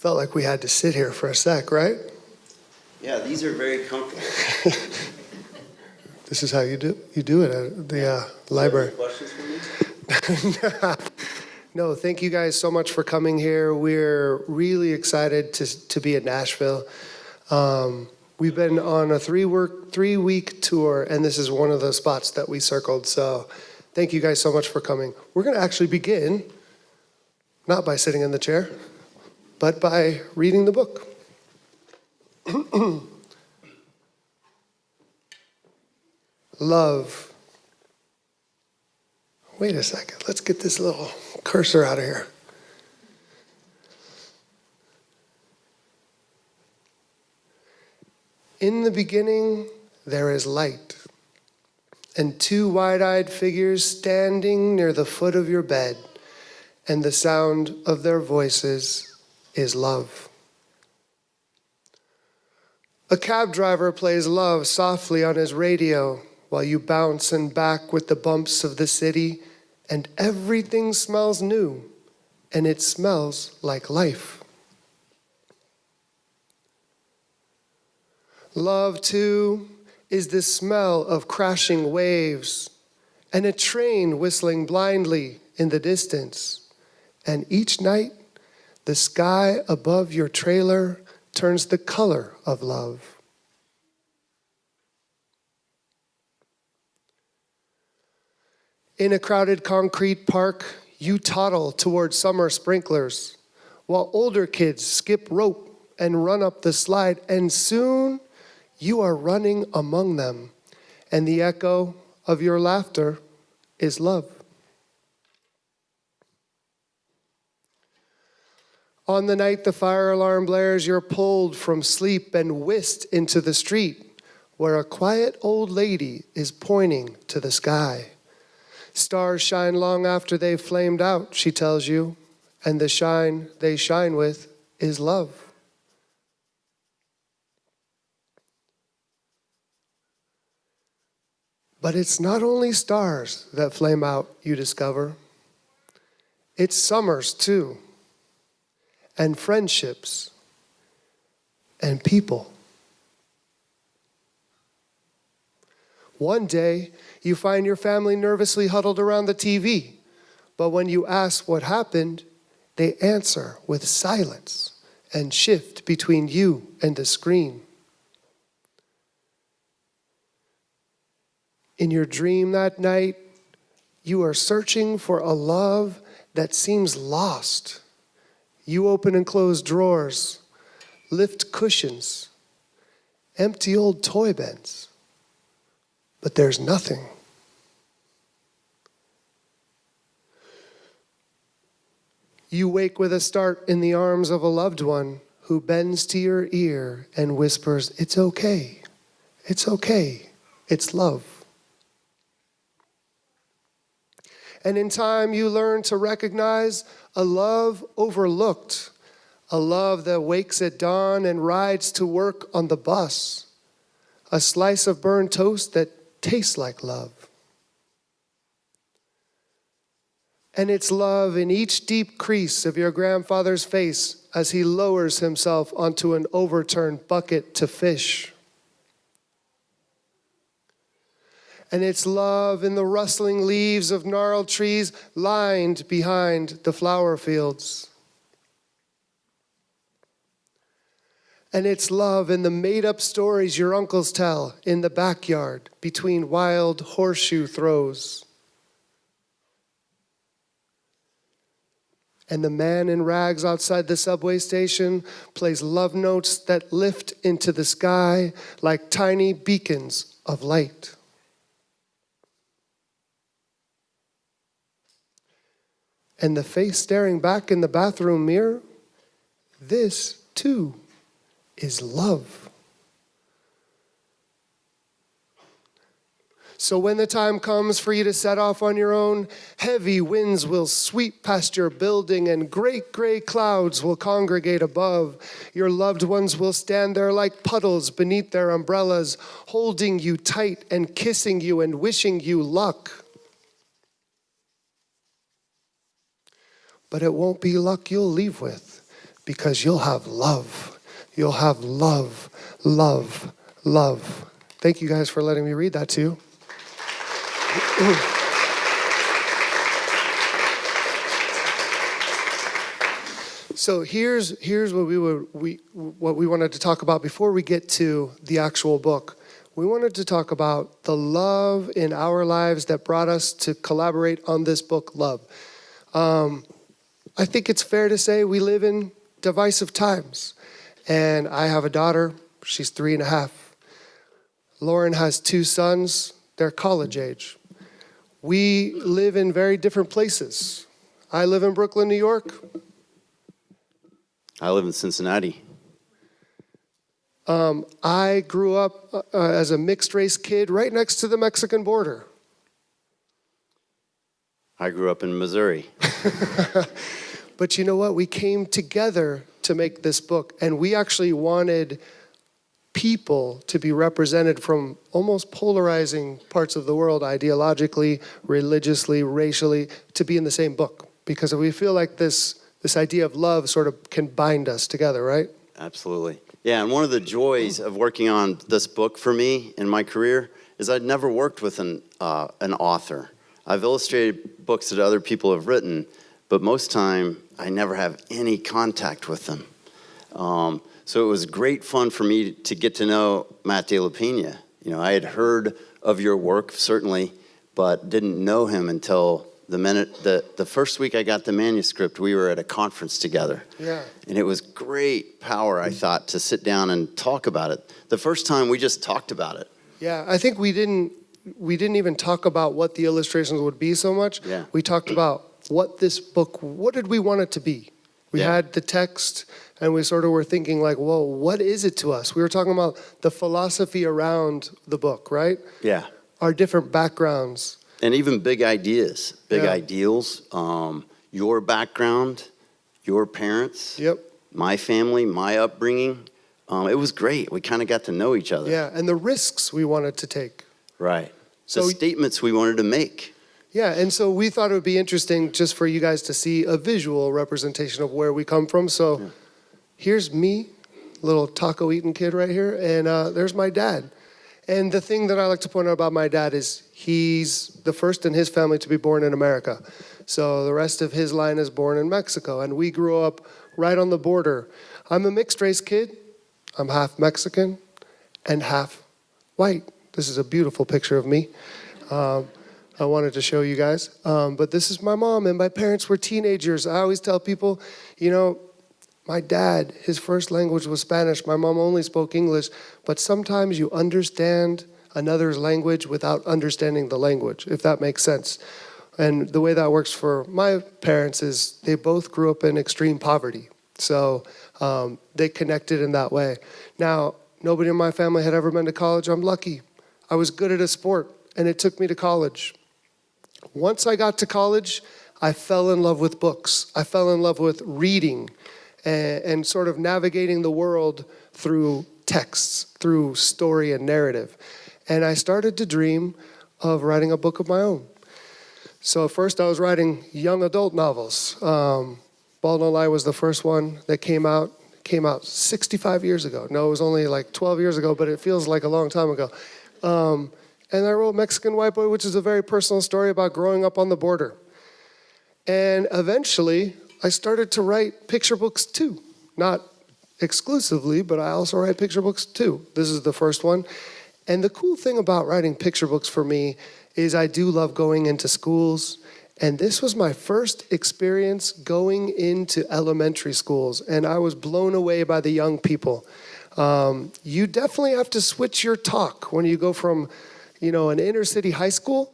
Felt like we had to sit here for a sec, right? Yeah, these are very comfortable. This is how you do it at the library. Questions for me? No, thank you guys so much for coming here. We're really excited to be at Nashville. We've been on a 3-week tour, and this is one of the spots that we circled. So thank you guys so much for coming. We're going to actually begin, not by sitting in the chair, but by reading the book. Love. Wait a second. Let's get this little cursor out of here. In the beginning, there is light, and 2 wide-eyed figures standing near the foot of your bed, and the sound of their voices is love. A cab driver plays love softly on his radio while you bounce and back with the bumps of the city, and everything smells new, and it smells like life. Love, too, is the smell of crashing waves and a train whistling blindly in the distance. And each night, the sky above your trailer turns the color of love. In a crowded concrete park, you toddle toward summer sprinklers, while older kids skip rope and run up the slide, and soon you are running among them, and the echo of your laughter is love. On the night the fire alarm blares, you're pulled from sleep and whisked into the street, where a quiet old lady is pointing to the sky. Stars shine long after they've flamed out, she tells you, and the shine they shine with is love. But it's not only stars that flame out, you discover. It's summers, too, and friendships, and people. One day, you find your family nervously huddled around the TV, but when you ask what happened, they answer with silence and shift between you and the screen. In your dream that night, you are searching for a love that seems lost. You open and close drawers, lift cushions, empty old toy bins, but there's nothing. You wake with a start in the arms of a loved one who bends to your ear and whispers, "It's okay, it's okay, it's love." And in time, you learn to recognize a love overlooked, a love that wakes at dawn and rides to work on the bus, a slice of burned toast that tastes like love. And it's love in each deep crease of your grandfather's face as he lowers himself onto an overturned bucket to fish. And it's love in the rustling leaves of gnarled trees lined behind the flower fields. And it's love in the made-up stories your uncles tell in the backyard between wild horseshoe throws. And the man in rags outside the subway station plays love notes that lift into the sky like tiny beacons of light. And the face staring back in the bathroom mirror, this too is love. So when the time comes for you to set off on your own, heavy winds will sweep past your building and great gray clouds will congregate above. Your loved ones will stand there like puddles beneath their umbrellas, holding you tight and kissing you and wishing you luck. But it won't be luck you'll leave with, because you'll have love. You'll have love, love, love. Thank you guys for letting me read that to you. So here's what we wanted to talk about before we get to the actual book. We wanted to talk about the love in our lives that brought us to collaborate on this book, Love. I think it's fair to say we live in divisive times. And I have a daughter, she's 3.5. Loren has 2 sons, they're college age. We live in very different places. I live in Brooklyn, New York. I live in Cincinnati. I grew up as a mixed race kid right next to the Mexican border. I grew up in Missouri. But you know what? We came together to make this book, and we actually wanted people to be represented from almost polarizing parts of the world, ideologically, religiously, racially, to be in the same book. Because we feel like this idea of love sort of can bind us together, right? Absolutely. Yeah, and one of the joys of working on this book for me in my career is I'd never worked with an author. I've illustrated books that other people have written, but most time I never have any contact with them. So it was great fun for me to get to know Matt de la Peña. You know, I had heard of your work, certainly, but didn't know him until the first week I got the manuscript, we were at a conference together. Yeah. And it was great power, I thought, to sit down and talk about it. The first time we just talked about it. Yeah, I think we didn't even talk about what the illustrations would be so much. Yeah. We talked about what this book, what did we want it to be? We had the text, and we sort of were thinking like, whoa, what is it to us? We were talking about the philosophy around the book, right? Yeah. Our different backgrounds. And even big ideas, big Yeah. ideals. Your background, your parents, Yep. my family, my upbringing. It was great. We kind of got to know each other. Yeah, and the risks we wanted to take. Right. So- The statements we wanted to make. Yeah, and so we thought it would be interesting just for you guys to see a visual representation of where we come from. So here's me, little taco eating kid right here, and there's my dad. And the thing that I like to point out about my dad is he's the first in his family to be born in America. So the rest of his line is born in Mexico, and we grew up right on the border. I'm a mixed race kid. I'm half Mexican and half white. This is a beautiful picture of me. I wanted to show you guys. But this is my mom, and my parents were teenagers. I always tell people, you know, my dad, his first language was Spanish. My mom only spoke English. But sometimes you understand another's language without understanding the language, if that makes sense. And the way that works for my parents is they both grew up in extreme poverty. So they connected in that way. Now, nobody in my family had ever been to college. I'm lucky. I was good at a sport, and it took me to college. Once I got to college, I fell in love with books. I fell in love with reading and sort of navigating the world through texts, through story and narrative. And I started to dream of writing a book of my own. So at first I was writing young adult novels. Bald No Lie was the first one that came out 65 years ago. No, it was only like 12 years ago, but it feels like a long time ago. And I wrote Mexican White Boy, which is a very personal story about growing up on the border. And eventually, I started to write picture books too. Not exclusively, but I also write picture books too. This is the first one. And the cool thing about writing picture books for me is I do love going into schools. And this was my first experience going into elementary schools. And I was blown away by the young people. You definitely have to switch your talk when you go from, you know, an inner city high school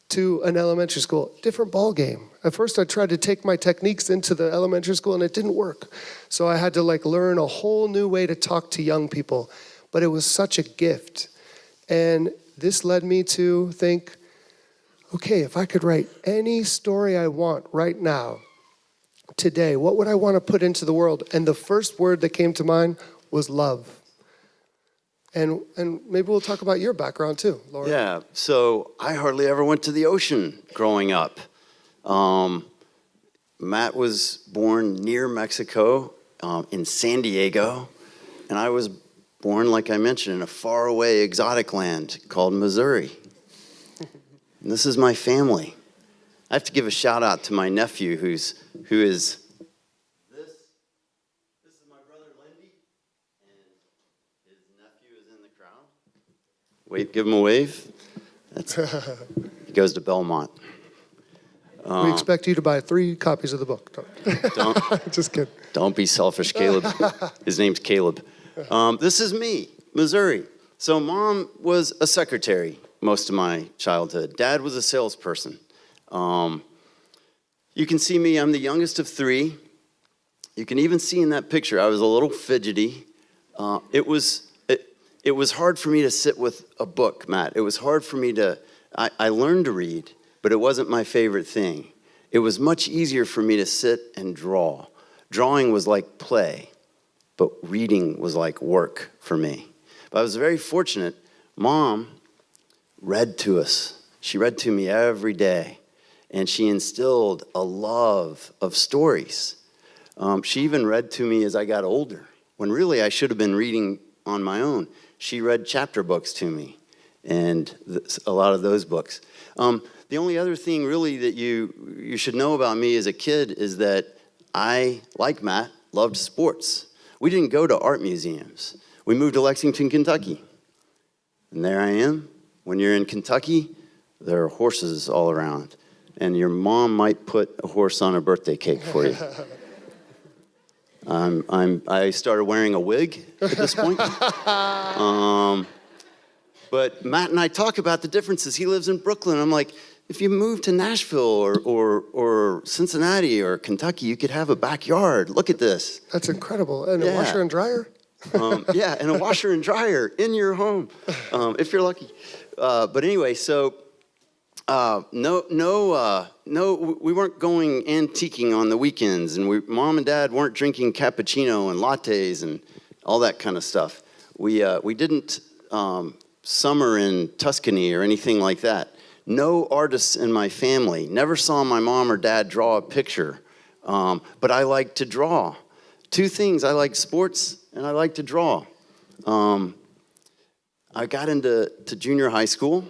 to an elementary school. Different ball game. At first I tried to take my techniques into the elementary school and it didn't work. So I had to learn a whole new way to talk to young people. But it was such a gift. And this led me to think, okay, if I could write any story I want right now, today, what would I want to put into the world? And the first word that came to mind was love. And maybe we'll talk about your background too, Loren. Yeah, so I hardly ever went to the ocean growing up. Matt was born near Mexico, in San Diego, and I was born, like I mentioned, in a faraway exotic land called Missouri. And this is my family. I have to give a shout out to my nephew who is this is my brother Lindy, and his nephew is in the crowd. Wait, give him a wave. He goes to Belmont. We expect you to buy 3 copies of the book. Don't Just kidding. Don't be selfish, Caleb. His name's Caleb. This is me, Missouri. So mom was a secretary most of my childhood. Dad was a salesperson. You can see me, I'm the youngest of 3. You can even see in that picture, I was a little fidgety. It was hard for me to sit with a book, Matt. It was hard for me I learned to read, but it wasn't my favorite thing. It was much easier for me to sit and draw. Drawing was like play, but reading was like work for me. But I was very fortunate. Mom read to us. She read to me every day, and she instilled a love of stories. She even read to me as I got older, when really I should have been reading on my own. She read chapter books to me, and a lot of those books. The only other thing really that you should know about me as a kid is that I, like Matt, loved sports. We didn't go to art museums. We moved to Lexington, Kentucky. And there I am. When you're in Kentucky, there are horses all around. And your mom might put a horse on a birthday cake for you. I started wearing a wig at this point. But Matt and I talk about the differences. He lives in Brooklyn. I'm like, if you move to Nashville or Cincinnati or Kentucky, you could have a backyard. Look at this. That's incredible. And a washer and dryer? Yeah, and a washer and dryer in your home, if you're lucky. But anyway, so no, we weren't going antiquing on the weekends, and Mom and Dad weren't drinking cappuccino and lattes and all that kind of stuff. We didn't summer in Tuscany or anything like that. No artists in my family. Never saw my mom or dad draw a picture, but I like to draw. 2 things: I like sports and I like to draw. I got into junior high school,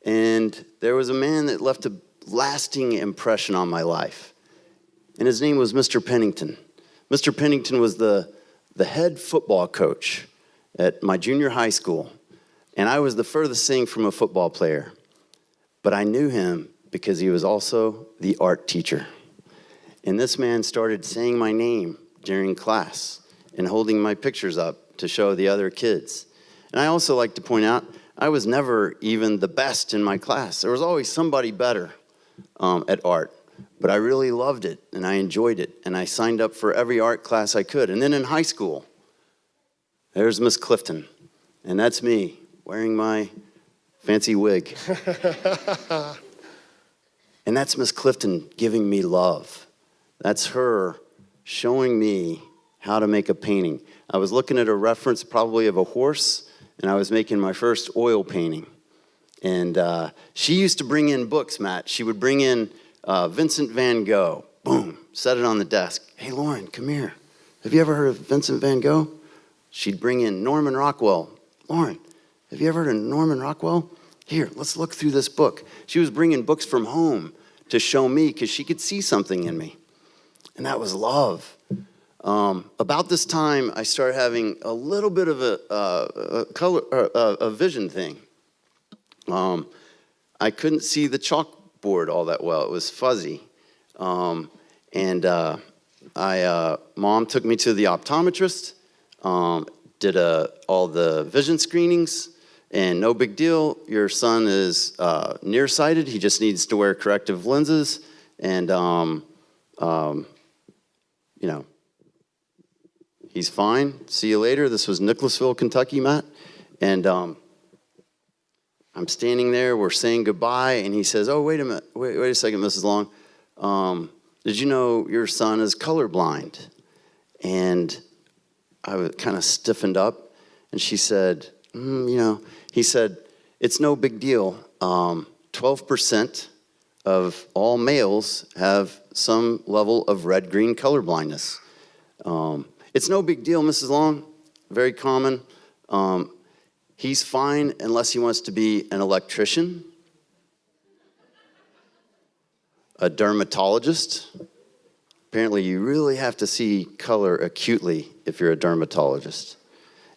and there was a man that left a lasting impression on my life. And his name was Mr. Pennington. Mr. Pennington was the head football coach at my junior high school. And I was the furthest thing from a football player. But I knew him because he was also the art teacher. And this man started saying my name during class and holding my pictures up to show the other kids. And I also like to point out, I was never even the best in my class. There was always somebody better at art. But I really loved it, and I enjoyed it, and I signed up for every art class I could. And then in high school, there's Miss Clifton, and that's me wearing my fancy wig. And that's Miss Clifton giving me love. That's her showing me how to make a painting. I was looking at a reference probably of a horse, and I was making my first oil painting. And she used to bring in books, Matt. She would bring in Vincent van Gogh. Boom, set it on the desk. Hey, Loren, come here. Have you ever heard of Vincent van Gogh? She'd bring in Norman Rockwell. Loren, have you ever heard of Norman Rockwell? Here, let's look through this book. She was bringing books from home to show me because she could see something in me. And that was love. About this time, I started having a little bit of a vision thing. I couldn't see the chalkboard all that well. It was fuzzy. Mom took me to the optometrist, did all the vision screenings, and no big deal. Your son is nearsighted. He just needs to wear corrective lenses. And, he's fine. See you later. This was Nicholasville, Kentucky, Matt. And I'm standing there. We're saying goodbye. And he says, oh, wait a minute. Wait a second, Mrs. Long. Did you know your son is colorblind? And I was kind of stiffened up. And she said, he said, it's no big deal. 12% of all males have some level of red-green color blindness. It's no big deal, Mrs. Long. Very common. He's fine unless he wants to be an electrician, a dermatologist. Apparently, you really have to see color acutely if you're a dermatologist.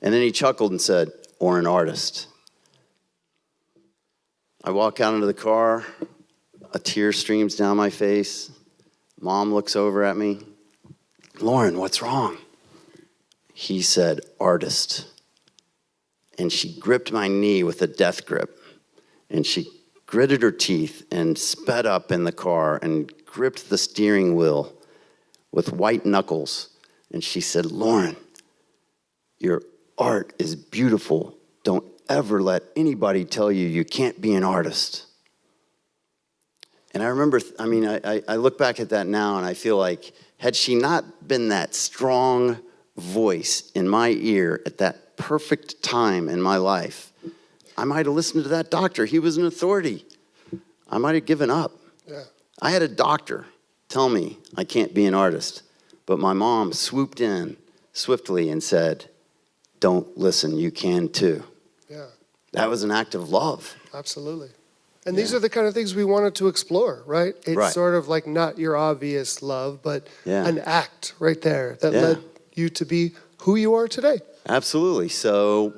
And then he chuckled and said, or an artist. I walk out into the car, a tear streams down my face. Mom looks over at me. Loren, what's wrong? He said, artist. And she gripped my knee with a death grip. And she gritted her teeth and sped up in the car and gripped the steering wheel with white knuckles. And she said, Loren, your art is beautiful. Don't ever let anybody tell you you can't be an artist. And I remember, I look back at that now and I feel like, had she not been that strong voice in my ear at that perfect time in my life, I might have listened to that doctor. He was an authority. I might have given up. Yeah. I had a doctor tell me I can't be an artist, but my mom swooped in swiftly and said, don't listen, you can too. Yeah. That was an act of love. Absolutely. And these are the kind of things we wanted to explore, right? It's Right. sort of like not your obvious love, but Yeah. an act right there that Yeah. led you to be who you are today. Absolutely. So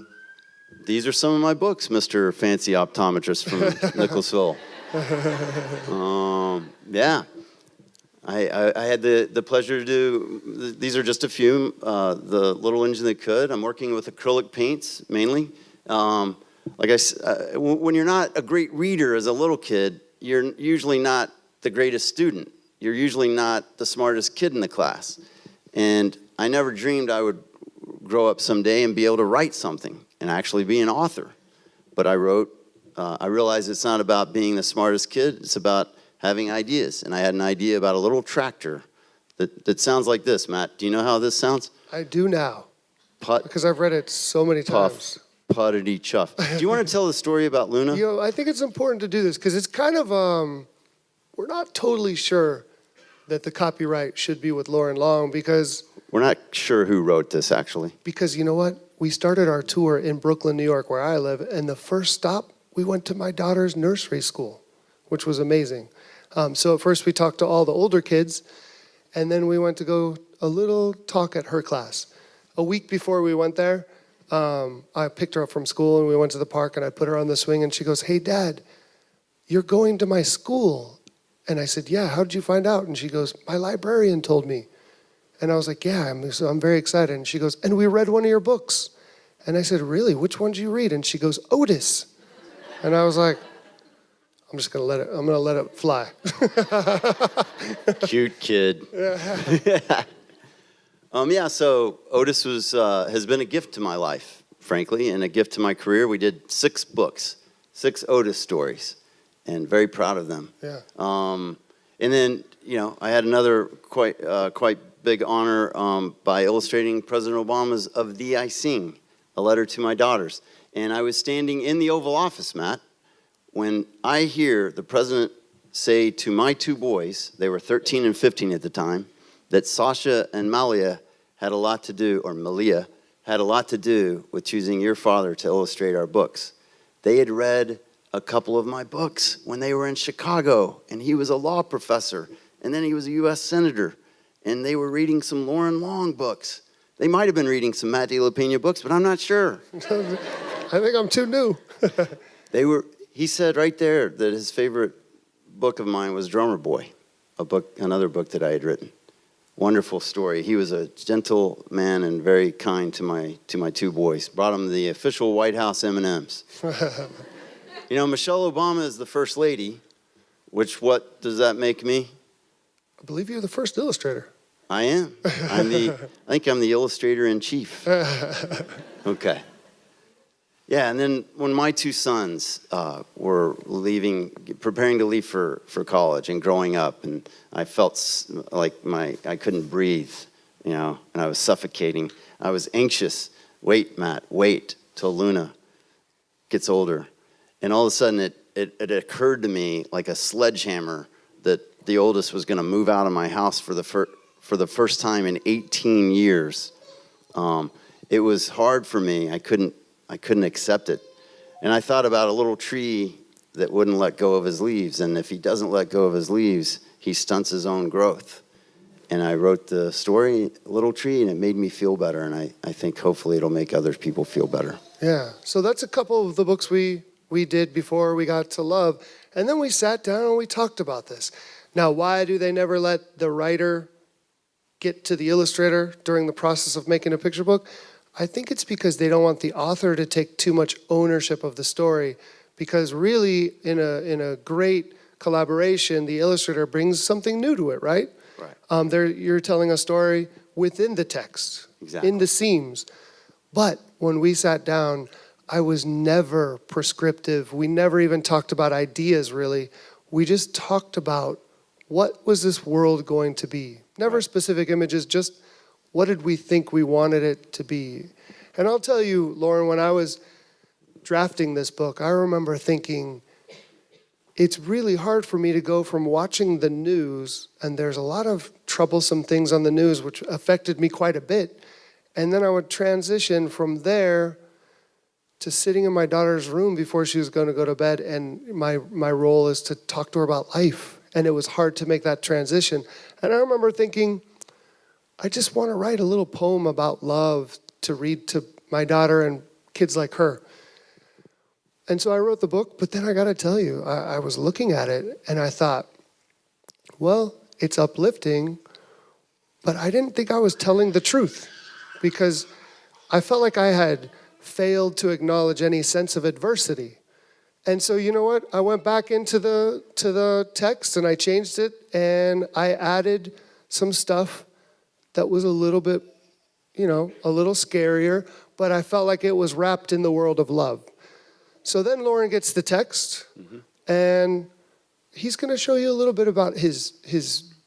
these are some of my books, Mr. Fancy Optometrist from Nicholasville. Yeah. I had the pleasure to do, these are just a few, The Little Engine That Could. I'm working with acrylic paints mainly. When you're not a great reader as a little kid, you're usually not the greatest student. You're usually not the smartest kid in the class. And I never dreamed I would grow up someday and be able to write something and actually be an author. But I wrote, I realized it's not about being the smartest kid, it's about having ideas. And I had an idea about a little tractor that sounds like this. Matt, do you know how this sounds? I do now, Putt, because I've read it so many times. puff, puttity chuff. Do you want to tell the story about Luna? You know, I think it's important to do this because it's kind of, we're not totally sure that the copyright should be with Loren Long because We're not sure who wrote this, actually. you know what? We started our tour in Brooklyn, New York, where I live, and the first stop, we went to my daughter's nursery school, which was amazing. So at first we talked to all the older kids, and then we went to go a little talk at her class. A week before we went there, I picked her up from school, and we went to the park, and I put her on the swing, and she goes, hey, Dad, you're going to my school. And I said, yeah, how did you find out? And she goes, my librarian told me. And I was like, yeah, I'm very excited. And she goes, and we read one of your books. And I said, really? Which one did you read? And she goes, Otis. And I was like, I'm just going to let it fly. Cute kid. So Otis has been a gift to my life, frankly, and a gift to my career. We did 6 books, 6 Otis stories, and very proud of them. Yeah. And then, I had another quite big honor by illustrating President Obama's Of Thee I Sing, a letter to my daughters. And I was standing in the Oval Office, Matt, when I hear the president say to my 2 boys, they were 13 and 15 at the time, that Sasha and Malia had a lot to do with choosing your father to illustrate our books. They had read a couple of my books when they were in Chicago, and he was a law professor, and then he was a U.S. senator, and they were reading some Loren Long books. They might have been reading some Matt de la Peña books, but I'm not sure. I think I'm too new. He said right there that his favorite book of mine was Drummer Boy, another book that I had written. Wonderful story. He was a gentle man and very kind to my 2 boys. Brought them the official White House M&Ms. Michelle Obama is the first lady, what does that make me? I believe you're the first illustrator. I am. I think I'm the illustrator in chief. Okay. Yeah, and then when my 2 sons were preparing to leave for college and growing up, and I felt like I couldn't breathe, and I was suffocating. I was anxious. Wait, Matt, wait till Luna gets older. And all of a sudden it occurred to me like a sledgehammer that the oldest was going to move out of my house for the first time in 18 years. It was hard for me. I couldn't accept it. And I thought about a little tree that wouldn't let go of his leaves. And if he doesn't let go of his leaves, he stunts his own growth. And I wrote the story, Little Tree, and it made me feel better. And I think hopefully it'll make other people feel better. Yeah. So that's a couple of the books we did before we got to Love. And then we sat down and we talked about this. Now, why do they never let the writer get to the illustrator during the process of making a picture book? I think it's because they don't want the author to take too much ownership of the story. Because really, in a great collaboration, the illustrator brings something new to it, right? Right. You're telling a story within the text, Exactly. in the seams. But when we sat down, I was never prescriptive. We never even talked about ideas, really. We just talked about what was this world going to be. Never Right. specific images, just what did we think we wanted it to be. And I'll tell you, Loren, when I was drafting this book, I remember thinking, it's really hard for me to go from watching the news, and there's a lot of troublesome things on the news which affected me quite a bit, and then I would transition from there to sitting in my daughter's room before she was going to go to bed, and my role is to talk to her about life, and it was hard to make that transition. And I remember thinking, I just want to write a little poem about love to read to my daughter and kids like her. And so I wrote the book, but then I got to tell you, I was looking at it and I thought, well, it's uplifting, but I didn't think I was telling the truth because I felt like I had failed to acknowledge any sense of adversity. And so you know what? I went back into the text and I changed it and I added some stuff that was a little bit, a little scarier, but I felt like it was wrapped in the world of love. So then Loren gets the text, and he's going to show you a little bit about his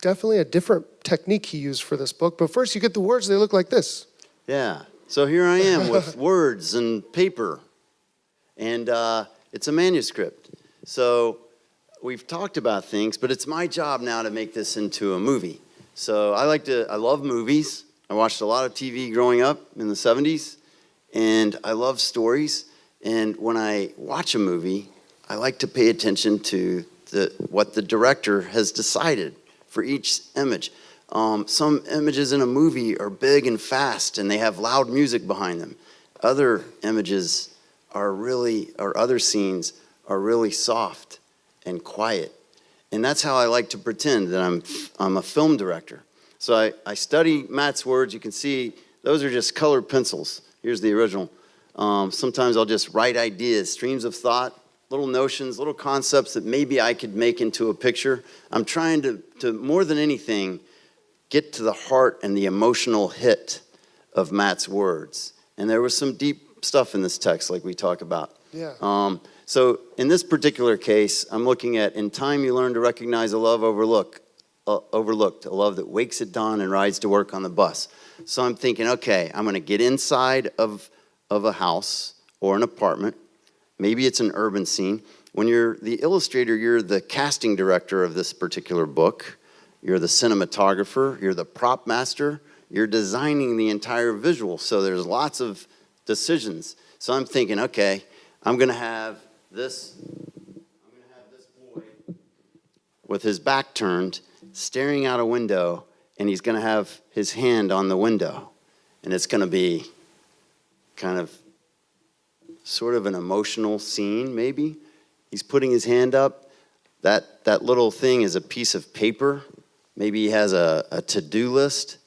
definitely a different technique he used for this book. But first, you get the words. They look like this. Yeah. So here I am with words and paper, and it's a manuscript. So we've talked about things, but it's my job now to make this into a movie. So I love movies. I watched a lot of TV growing up in the 70s, and I love stories. And when I watch a movie, I like to pay attention to what the director has decided for each image. Some images in a movie are big and fast, and they have loud music behind them. Other images or other scenes are really soft and quiet. And that's how I like to pretend that I'm a film director. So I study Matt's words. You can see those are just colored pencils. Here's the original. Sometimes I'll just write ideas, streams of thought, little notions, little concepts that maybe I could make into a picture. I'm trying to more than anything, get to the heart and the emotional hit of Matt's words. And there was some deep stuff in this text, like we talk about. Yeah. So in this particular case, I'm looking at, in time you learn to recognize a love overlooked, a love that wakes at dawn and rides to work on the bus. So I'm thinking, okay, I'm going to get inside of a house or an apartment. Maybe it's an urban scene. When you're the illustrator, you're the casting director of this particular book. You're the cinematographer. You're the prop master. You're designing the entire visual. So there's lots of decisions. So I'm thinking, okay, I'm going to have this boy with his back turned, staring out a window, and he's going to have his hand on the window. And it's going to be kind of sort of an emotional scene, maybe. He's putting his hand up. That little thing is a piece of paper. Maybe he has a to-do list.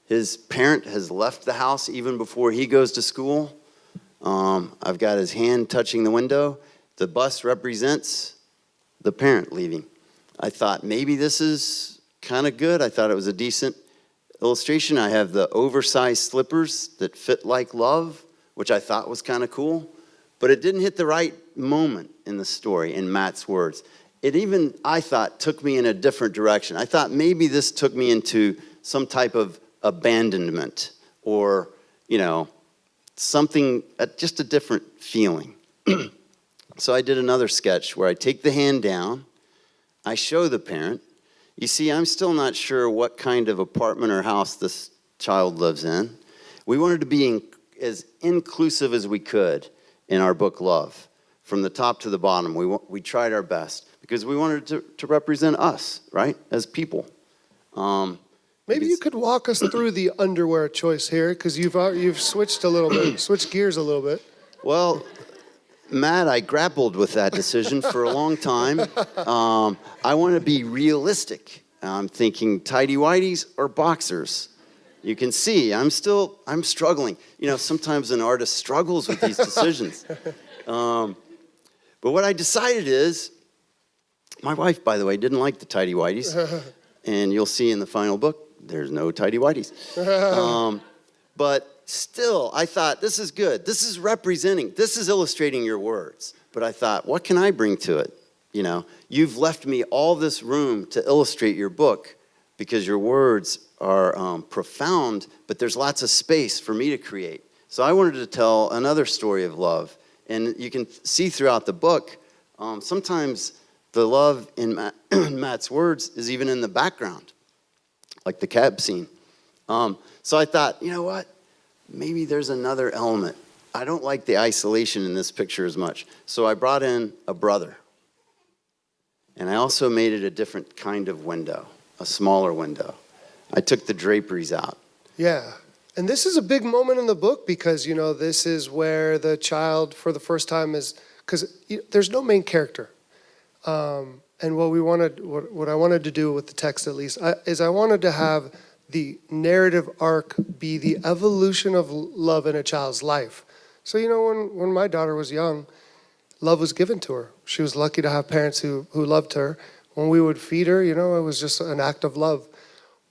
His parent has left the house even before he goes to school. I've got his hand touching the window. The bus represents the parent leaving. I thought maybe this is kind of good. I thought it was a decent illustration. I have the oversized slippers that fit like love, which I thought was kind of cool. But it didn't hit the right moment in the story, in Matt's words. It even, I thought, took me in a different direction. I thought maybe this took me into some type of abandonment or, something, just a different feeling. So I did another sketch where I take the hand down, I show the parent. You see, I'm still not sure what kind of apartment or house this child lives in. We wanted to be as inclusive as we could in our book, Love. From the top to the bottom, we tried our best because we wanted to represent us, right, as people. Maybe you could walk us through the underwear choice here, because you've switched a little bit, switched gears a little bit. Well, Matt, I grappled with that decision for a long time. I want to be realistic. I'm thinking tighty-whities or boxers. You can see I'm struggling. You know, sometimes an artist struggles with these decisions. But what I decided is, my wife, by the way, didn't like the tighty-whities. And you'll see in the final book, there's no tighty-whities. But still, I thought, this is good. This is representing. This is illustrating your words. But I thought, what can I bring to it? You know, you've left me all this room to illustrate your book because your words are profound, but there's lots of space for me to create. So I wanted to tell another story of love. And you can see throughout the book, sometimes the love in Matt's words is even in the background, like the cab scene. So I thought, you know what? Maybe there's another element. I don't like the isolation in this picture as much. So I brought in a brother. And I also made it a different kind of window, a smaller window. I took the draperies out. Yeah. And this is a big moment in the book because, you know, this is where the child for the first time is, because there's no main character. And what I wanted to do with the text at least, is I wanted to have the narrative arc be the evolution of love in a child's life. So, you know, when my daughter was young, love was given to her. She was lucky to have parents who loved her. When we would feed her, you know, it was just an act of love.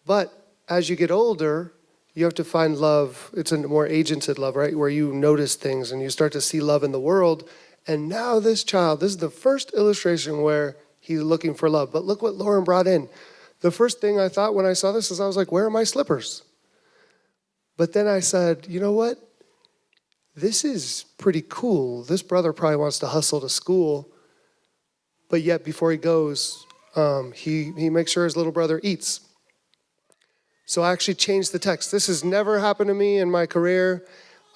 But as you get older, you have to find love. It's a more agented love, right? Where you notice things and you start to see love in the world. And now this child, this is the first illustration where he's looking for love. But look what Loren brought in. The first thing I thought when I saw this is I was like, where are my slippers? But then I said, you know what? This is pretty cool. This brother probably wants to hustle to school. But yet before he goes, he makes sure his little brother eats. So I actually changed the text. This has never happened to me in my career.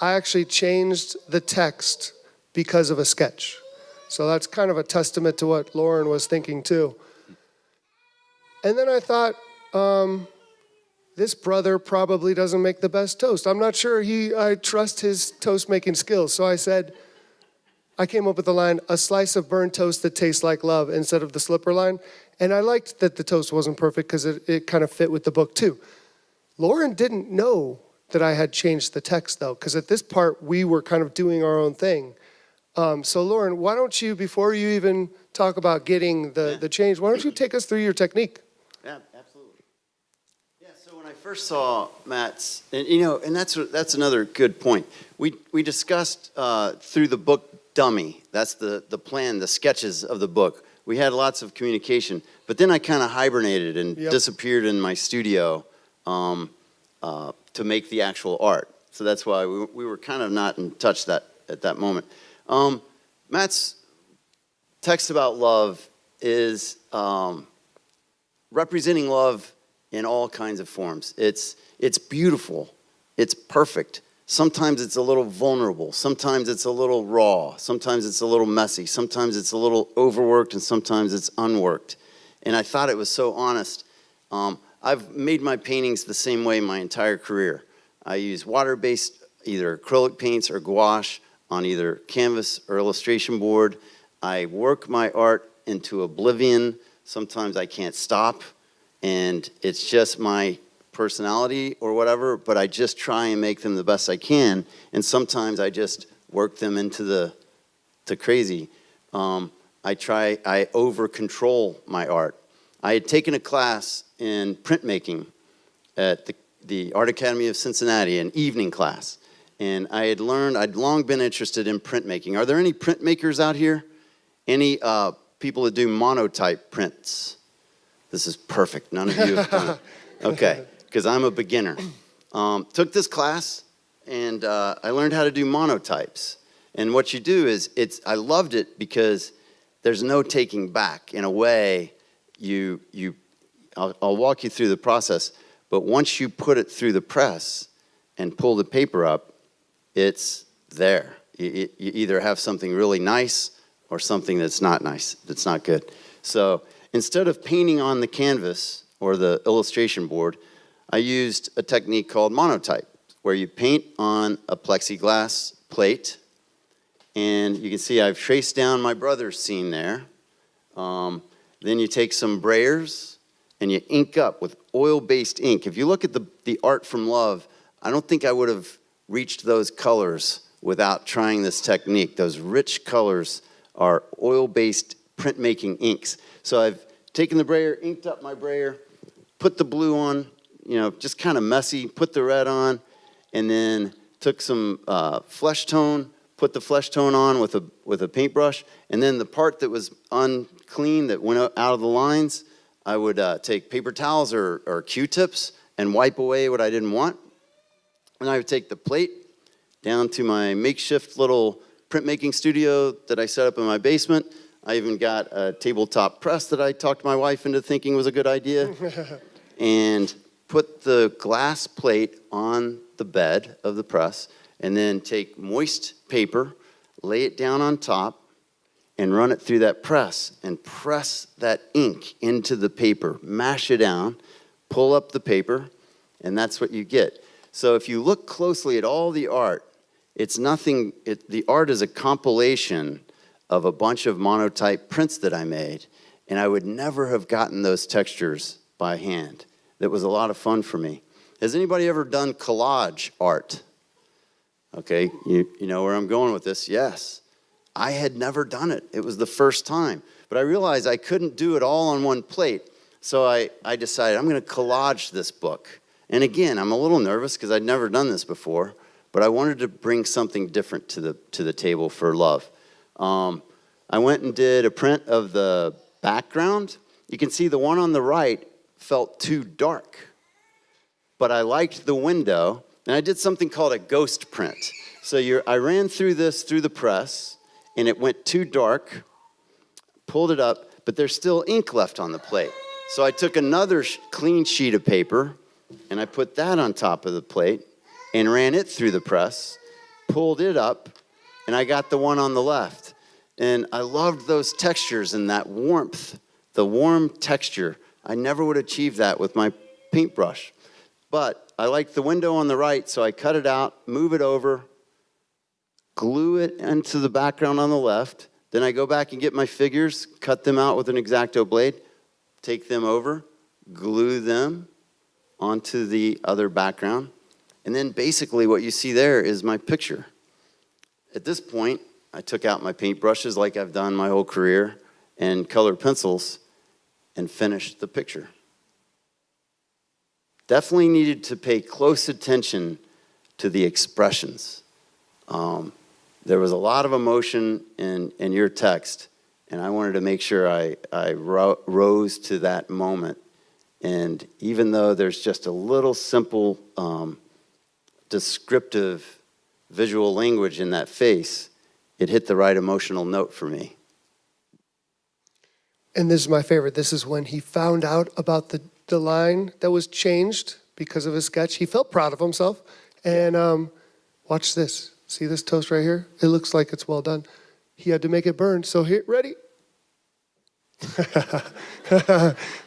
I actually changed the text because of a sketch. So that's kind of a testament to what Loren was thinking too. And then I thought, this brother probably doesn't make the best toast. I'm not sure I trust his toast making skills. So I came up with the line, a slice of burned toast that tastes like love, instead of the slipper line. And I liked that the toast wasn't perfect because it kind of fit with the book too. Loren didn't know that I had changed the text though, because at this part we were kind of doing our own thing. So Loren, why don't you, before you even talk about getting the change, why don't you take us through your technique? Yeah, absolutely. Yeah, so when I first saw Matt's, and you know, and that's another good point. We discussed through the book dummy. That's the plan, the sketches of the book. We had lots of communication, but then I kind of hibernated and disappeared in my studio to make the actual art. So that's why we were kind of not in touch at that moment. Matt's text about love is representing love in all kinds of forms. It's beautiful. It's perfect. Sometimes it's a little vulnerable. Sometimes it's a little raw. Sometimes it's a little messy. Sometimes it's a little overworked, and sometimes it's unworked. And I thought it was so honest. I've made my paintings the same way my entire career. I use water-based, either acrylic paints or gouache on either canvas or illustration board. I work my art into oblivion. Sometimes I can't stop, and it's just my personality or whatever, but I just try and make them the best I can, and sometimes I just work them into crazy. I over-control my art. I had taken a class in printmaking at the Art Academy of Cincinnati, an evening class. And I'd long been interested in printmaking. Are there any printmakers out here? Any people that do monotype prints? This is perfect. None of you have done it. Okay, because I'm a beginner. Took this class, and I learned how to do monotypes. And what you do is, I loved it because there's no taking back. In a way, I'll walk you through the process, but once you put it through the press, and pull the paper up, it's there. You either have something really nice or something that's not nice, that's not good. So instead of painting on the canvas or the illustration board, I used a technique called monotype, where you paint on a plexiglass plate. And you can see I've traced down my brother's scene there. Then you take some brayers and you ink up with oil-based ink. If you look at the art from Love, I don't think I would have reached those colors without trying this technique. Those rich colors are oil-based printmaking inks. So I've taken the brayer, inked up my brayer, put the blue on, just kind of messy, put the red on, and then took some flesh tone, put the flesh tone on with a paintbrush, and then the part that was unclean, that went out of the lines, I would take paper towels or Q-tips and wipe away what I didn't want. And I would take the plate down to my makeshift little printmaking studio that I set up in my basement. I even got a tabletop press that I talked my wife into thinking was a good idea. And put the glass plate on the bed of the press, and then take moist paper, lay it down on top, and run it through that press, and press that ink into the paper, mash it down, pull up the paper, and that's what you get. So if you look closely at all the art, it's nothing, the art is a compilation of a bunch of monotype prints that I made, and I would never have gotten those textures by hand. That was a lot of fun for me. Has anybody ever done collage art? Okay, you know where I'm going with this? Yes. I had never done it. It was the first time. But I realized I couldn't do it all on one plate, so I decided I'm going to collage this book. And again, I'm a little nervous because I'd never done this before, but I wanted to bring something different to the table for Love. I went and did a print of the background. You can see the one on the right felt too dark, but I liked the window, and I did something called a ghost print. So I ran through the press, and it went too dark, pulled it up, but there's still ink left on the plate. So I took another clean sheet of paper, and I put that on top of the plate, and ran it through the press, pulled it up, and I got the one on the left. And I loved those textures and that warmth, the warm texture. I never would achieve that with my paintbrush. But I liked the window on the right, so I cut it out, move it over, glue it into the background on the left. Then I go back and get my figures, cut them out with an X-Acto blade, take them over, glue them onto the other background. And then basically what you see there is my picture. At this point, I took out my paintbrushes like I've done my whole career and colored pencils and finished the picture. Definitely needed to pay close attention to the expressions. There was a lot of emotion in your text, and I wanted to make sure I rose to that moment. And even though there's just a little simple descriptive visual language in that face, it hit the right emotional note for me. And this is my favorite. This is when he found out about the line that was changed because of his sketch. He felt proud of himself. And watch this. See this toast right here? It looks like it's well done. He had to make it burn. So here, ready?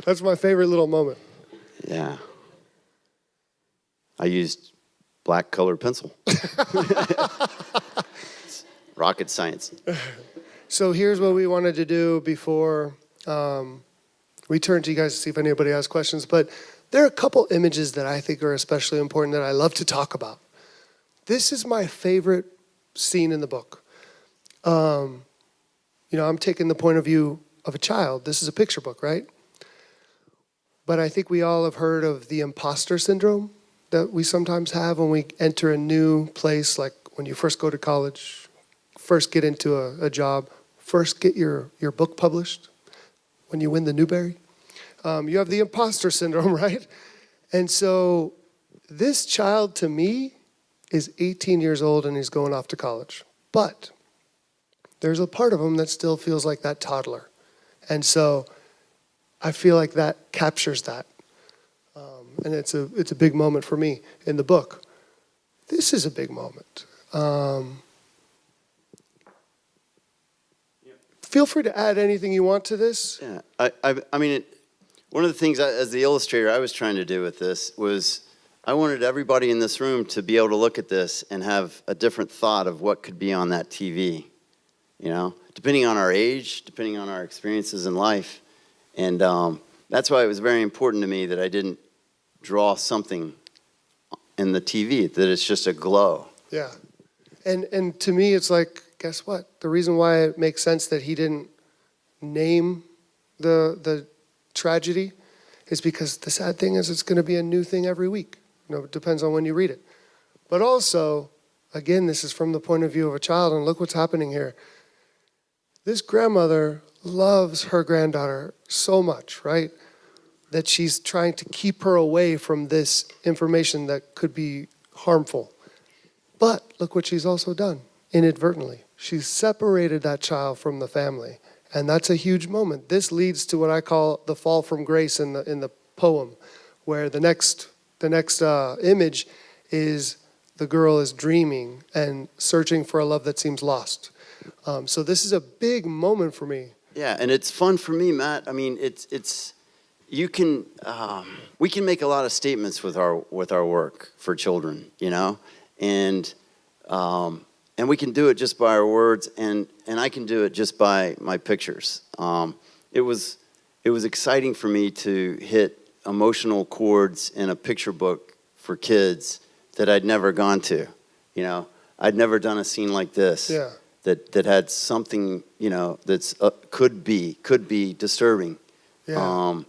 That's my favorite little moment. Yeah. I used black colored pencil. Rocket science. So here's what we wanted to do before we turn to you guys to see if anybody has questions. But there are a couple images that I think are especially important that I love to talk about. This is my favorite scene in the book. I'm taking the point of view of a child. This is a picture book, right? But I think we all have heard of the imposter syndrome that we sometimes have when we enter a new place, like when you first go to college, first get into a job, first get your book published, when you win the Newbery. You have the imposter syndrome, right? And so this child, to me, is 18 years old and he's going off to college. But there's a part of him that still feels like that toddler. And so I feel like that captures that. And it's a big moment for me in the book. this is a big moment. Feel free to add anything you want to this. Yeah, I mean, one of the things as the illustrator I was trying to do with this was I wanted everybody in this room to be able to look at this and have a different thought of what could be on that TV, you know, depending on our age, depending on our experiences in life. And that's why it was very important to me that I didn't draw something in the TV, that it's just a glow. Yeah. And to me, it's like, guess what? The reason why it makes sense that he didn't name the tragedy is because the sad thing is it's going to be a new thing every week. You know, it depends on when you read it. But also, again, this is from the point of view of a child, and look what's happening here. This grandmother loves her granddaughter so much, right? That she's trying to keep her away from this information that could be harmful. But look what she's also done inadvertently. She's separated that child from the family. And that's a huge moment. This leads to what I call the fall from grace in the poem, where the next image is the girl is dreaming and searching for a love that seems lost. So this is a big moment for me. Yeah, and it's fun for me, Matt. I mean, it's you can we can make a lot of statements with our work for children, you know, and we can do it just by our words, and I can do it just by my pictures. It was exciting for me to hit emotional chords in a picture book for kids that I'd never gone to. You know, I'd never done a scene like this. Yeah. That had something, you know, that's could be disturbing. Yeah.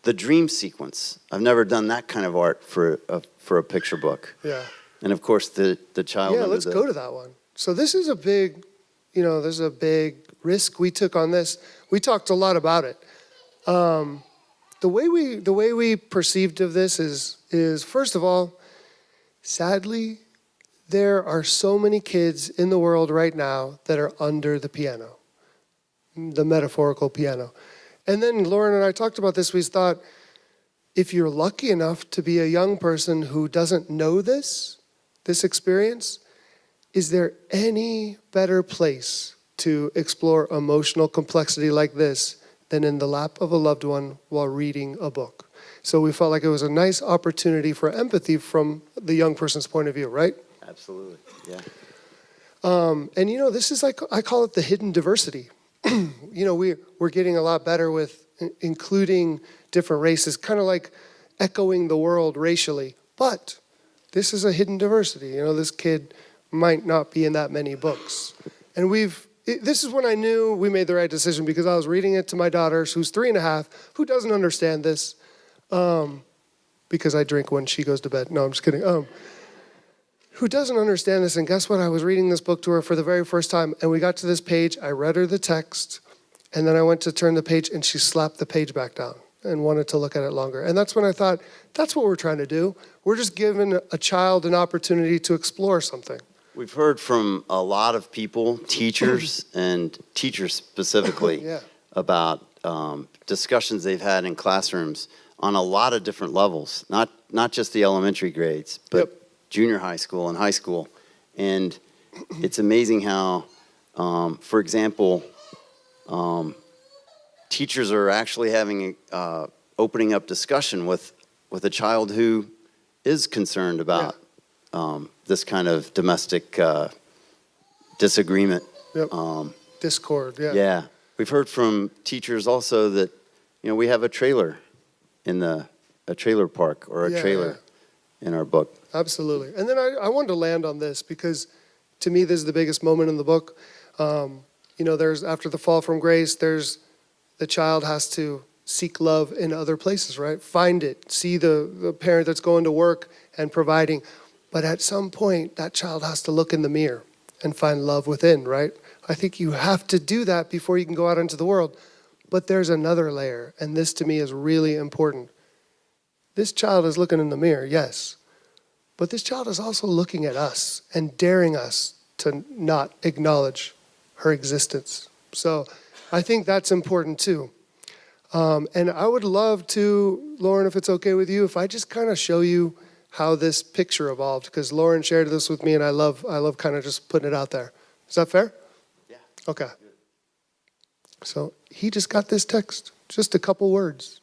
The dream sequence. I've never done that kind of art for a picture book. Yeah. And of course the child. Yeah, let's go to that one. So this is a big, you know, there's a big risk we took on this. We talked a lot about it. The way we perceived of this is first of all, sadly, there are so many kids in the world right now that are under the piano, the metaphorical piano. And then Loren and I talked about this. We thought, if you're lucky enough to be a young person who doesn't know this experience, is there any better place to explore emotional complexity like this than in the lap of a loved one while reading a book? So we felt like it was a nice opportunity for empathy from the young person's point of view, right? Absolutely, yeah. And you know, this is like, I call it the hidden diversity. You know, we're getting a lot better with including different races, kind of like echoing the world racially. But this is a hidden diversity. You know, this kid might not be in that many books. And this is when I knew we made the right decision, because I was reading it to my daughter, who's 3.5, who doesn't understand this, because I drink when she goes to bed. No, I'm just kidding. Who doesn't understand this, and guess what? I was reading this book to her for the very first time, and we got to this page, I read her the text, and then I went to turn the page, and she slapped the page back down and wanted to look at it longer. And that's when I thought, that's what we're trying to do. We're just giving a child an opportunity to explore something. We've heard from a lot of people, teachers and teachers specifically, Yeah. about discussions they've had in classrooms on a lot of different levels, not just the elementary grades, but Yep. junior high school and high school. And it's amazing how, for example, teachers are actually having opening up discussion with a child who is concerned about this kind of domestic disagreement. Yep. Discord, yeah. Yeah. We've heard from teachers also that, you know, we have a trailer in a trailer park or a trailer in our book. Absolutely. And then I wanted to land on this because to me, this is the biggest moment in the book. You know, there's, after the fall from grace, the child has to seek love in other places, right? Find it, see the parent that's going to work and providing. But at some point, that child has to look in the mirror and find love within, right? I think you have to do that before you can go out into the world. But there's another layer, and this to me is really important. This child is looking in the mirror, yes. But this child is also looking at us and daring us to not acknowledge her existence. So I think that's important too. And I would love to, Loren, if it's okay with you, if I just kind of show you how this picture evolved, because Loren shared this with me, and I love kind of just putting it out there. Is that fair? Yeah. Okay. So he just got this text, just a couple words.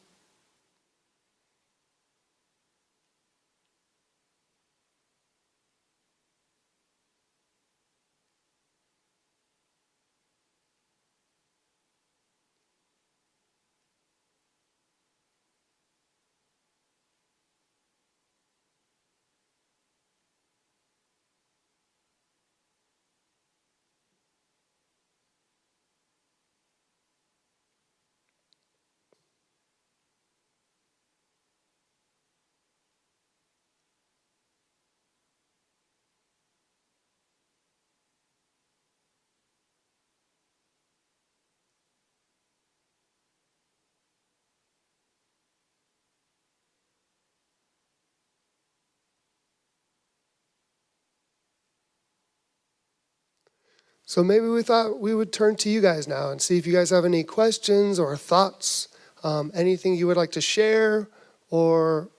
So maybe we thought we would turn to you guys now and see if you guys have any questions or thoughts, anything you would like to share or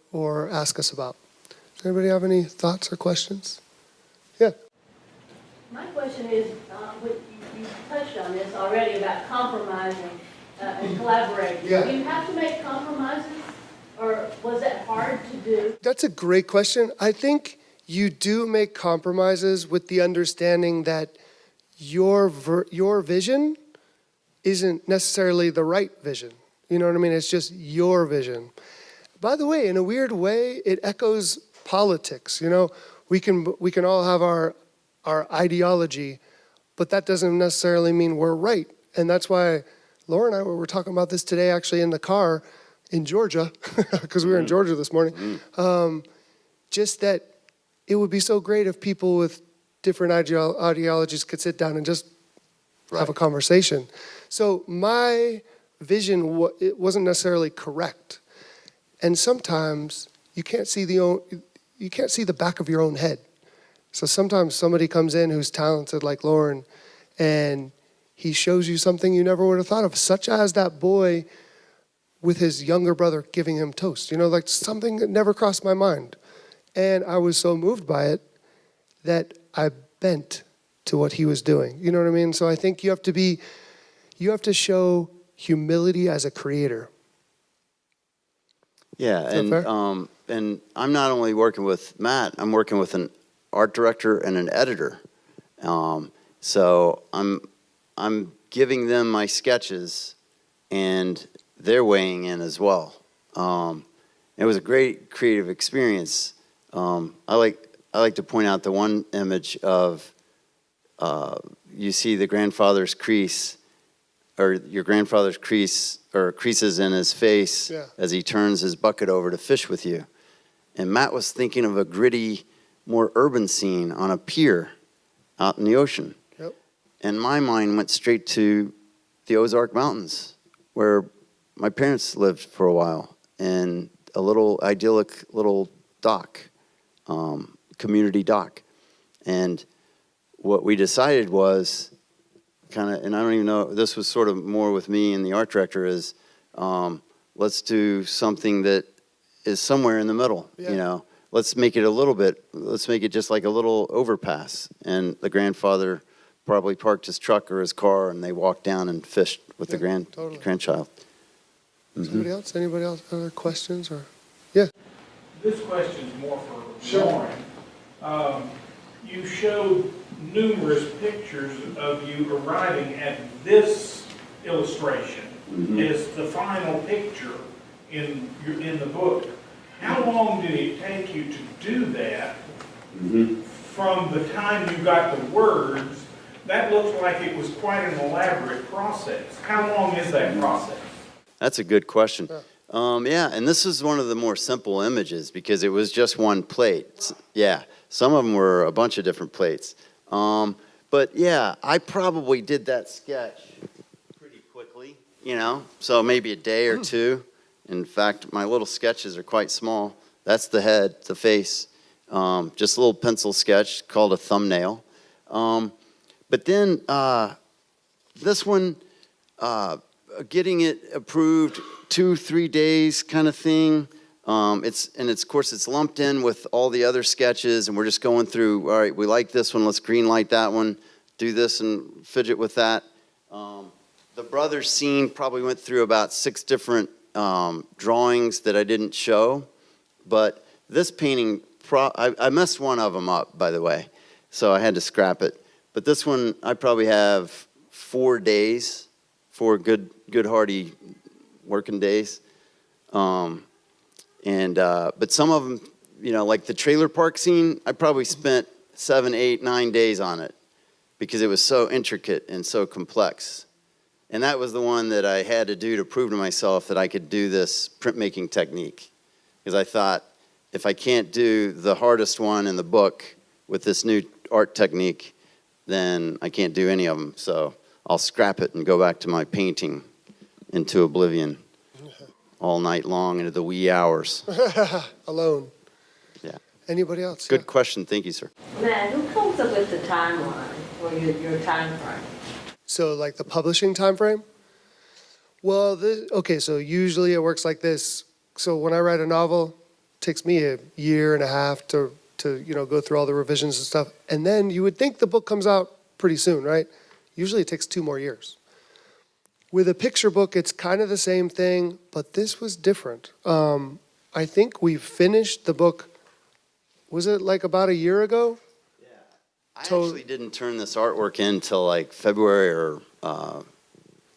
ask us about. Does anybody have any thoughts or questions? Yeah. My question is, you touched on this already about compromising and collaborating. Yeah. Do you have to make compromises, or was that hard to do? That's a great question. I think you do make compromises with the understanding that your vision isn't necessarily the right vision. You know what I mean? It's just your vision. By the way, in a weird way, it echoes politics. You know, we can all have our ideology, but that doesn't necessarily mean we're right. And that's why Laura and I were talking about this today, actually in the car in Georgia, because we were in Georgia this morning. Just that it would be so great if people with different ideologies could sit down and just have a conversation. So my vision it wasn't necessarily correct, and sometimes you can't see the back of your own head. So sometimes somebody comes in who's talented like Loren, and he shows you something you never would have thought of, such as that boy with his younger brother giving him toast. You know, like something that never crossed my mind, and I was so moved by it that I bent to what he was doing. You know what I mean? So I think you have to show humility as a creator. Yeah, Is that fair? And I'm not only working with Matt, I'm working with an art director and an editor. So I'm giving them my sketches, and they're weighing in as well. It was a great creative experience. I like to point out the one image of you see the grandfather's crease, or your grandfather's crease, or creases in his face as he turns his bucket over to fish with you. And Matt was thinking of a gritty, more urban scene on a pier out in the ocean. Yep. And my mind went straight to the Ozark Mountains, where my parents lived for a while, in a little idyllic little dock. Community dock. And what we decided was kind of, and I don't even know, this was sort of more with me and the art director, is let's do something that is somewhere in the middle, you know. Let's make it just like a little overpass. And the grandfather probably parked his truck or his car, and they walked down and fished with the grandchild. Somebody else? Anybody else? Other questions? Or yeah. This question's more for Loren. You showed numerous pictures of you arriving at this illustration as the final picture in the book. How long did it take you to do that from the time you got the words? That looks like it was quite an elaborate process. How long is that process? That's a good question. And this is one of the more simple images because it was just one plate. Yeah, some of them were a bunch of different plates. But yeah, I probably did that sketch pretty quickly, you know, so maybe a day or two. In fact, my little sketches are quite small. That's the head, the face, just a little pencil sketch called a thumbnail. But then this one, getting it approved 2-3 days kind of thing. Of course, it's lumped in with all the other sketches, and we're just going through, all right, we like this one, let's green light that one, do this and fidget with that. The brothers scene probably went through about 6 different drawings that I didn't show, but this painting, I messed one of them up, by the way, so I had to scrap it. But this one, I probably have 4 days, 4 good hearty working days. But some of them, like the trailer park scene, I probably spent 7, 8, 9 days on it because it was so intricate and so complex. And that was the one that I had to do to prove to myself that I could do this printmaking technique. Because I thought, if I can't do the hardest one in the book with this new art technique, then I can't do any of them. So I'll scrap it and go back to my painting into oblivion all night long into the wee hours. Alone. Yeah. Anybody else? Good question. Thank you, sir. Matt, who comes up with the timeline or your time frame? So like the publishing time frame? Well, okay, so usually it works like this. So when I write a novel, it takes me a year and a half to go through all the revisions and stuff. And then you would think the book comes out pretty soon, right? Usually it takes 2 more years. With a picture book, it's kind of the same thing, but this was different. I think we finished the book, was it like about a year ago? I actually didn't turn this artwork in until like February or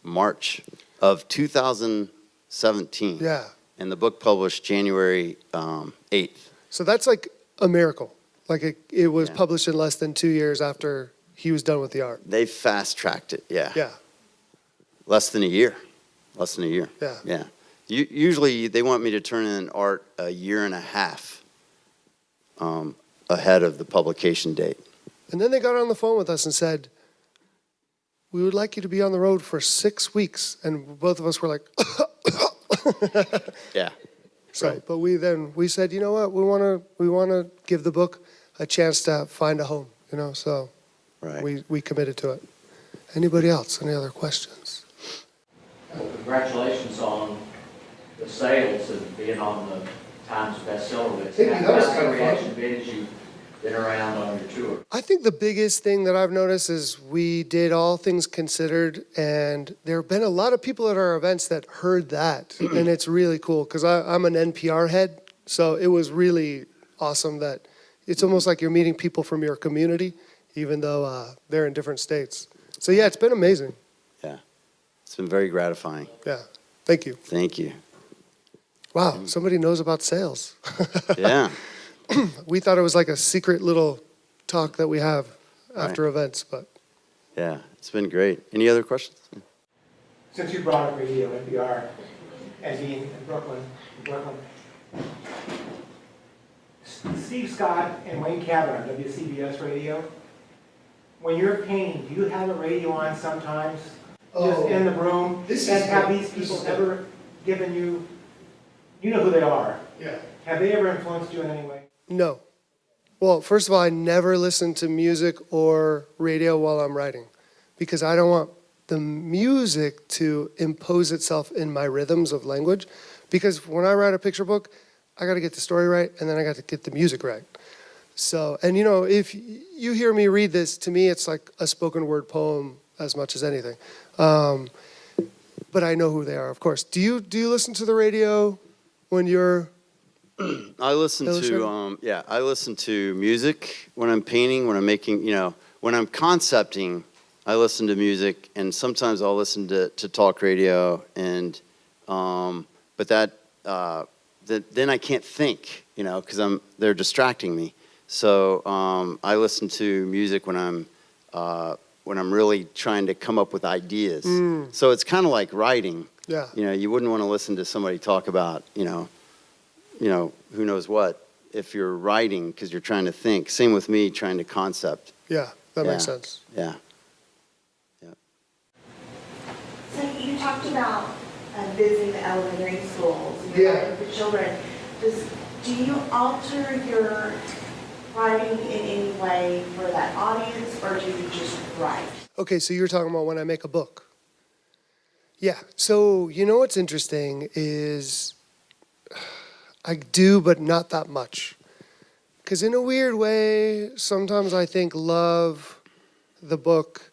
March of 2017. Yeah. And the book published January 8th. So that's like a miracle. Like it was Yeah. published in less than 2 years after he was done with the art. They fast-tracked it, yeah. Yeah, Less than a year. Less than a year. yeah. Yeah. Usually they want me to turn in art a year and a half ahead of the publication date. And then they got on the phone with us and said, we would like you to be on the road for 6 weeks. And both of us were like, Yeah. so, Right. but we said, you know what, we want to give the book a chance to find a home, so Right. we committed to it. Anybody else? Any other questions? Congratulations on the sales and being on the Times bestseller list. Thank you. That was How's kind the of fun. reaction been as you've been around on your tour? I think the biggest thing that I've noticed is we did All Things Considered, and there have been a lot of people at our events that heard that, and it's really cool because I'm an NPR head, so it was really awesome that it's almost like you're meeting people from your community, even though they're in different states. So yeah, it's been amazing. Yeah. It's been very gratifying. Yeah, thank you. Thank you. Wow, somebody knows about sales. Yeah. We thought it was like a secret little talk that we have after events, but Yeah. It's been great. Any other questions? Since you brought up radio, NPR, and being in Brooklyn, Steve Scott and Wayne Cabot on WCBS radio, when you're painting, do you have a radio on sometimes? Just in the room? And have these people ever given you know who they are? yeah. Have they ever influenced you in any way? No. Well, first of all, I never listen to music or radio while I'm writing because I don't want the music to impose itself in my rhythms of language. Because when I write a picture book, I got to get the story right and then I got to get the music right. So, and if you hear me read this, to me it's like a spoken word poem as much as anything. But I know who they are, of course. Do you listen to the radio when you're I listen illustrating? I listen to music when I'm painting, when I'm making, when I'm concepting, I listen to music, and sometimes I'll listen to talk radio, and but then I can't think, because they're distracting me. So I listen to music when I'm really trying to come up with ideas. So it's kind of like writing. Yeah. You wouldn't want to listen to somebody talk about, who knows what, if you're writing because you're trying to think. Same with me trying to concept. Yeah, that makes Yeah. sense. Yeah. So you talked about visiting the elementary schools and Yeah. writing for children. Do you alter your writing in any way for that audience, or do you just write? Okay, so you're talking about when I make a book. Yeah, so what's interesting is I do, but not that much. Because in a weird way, sometimes I think Love, the book,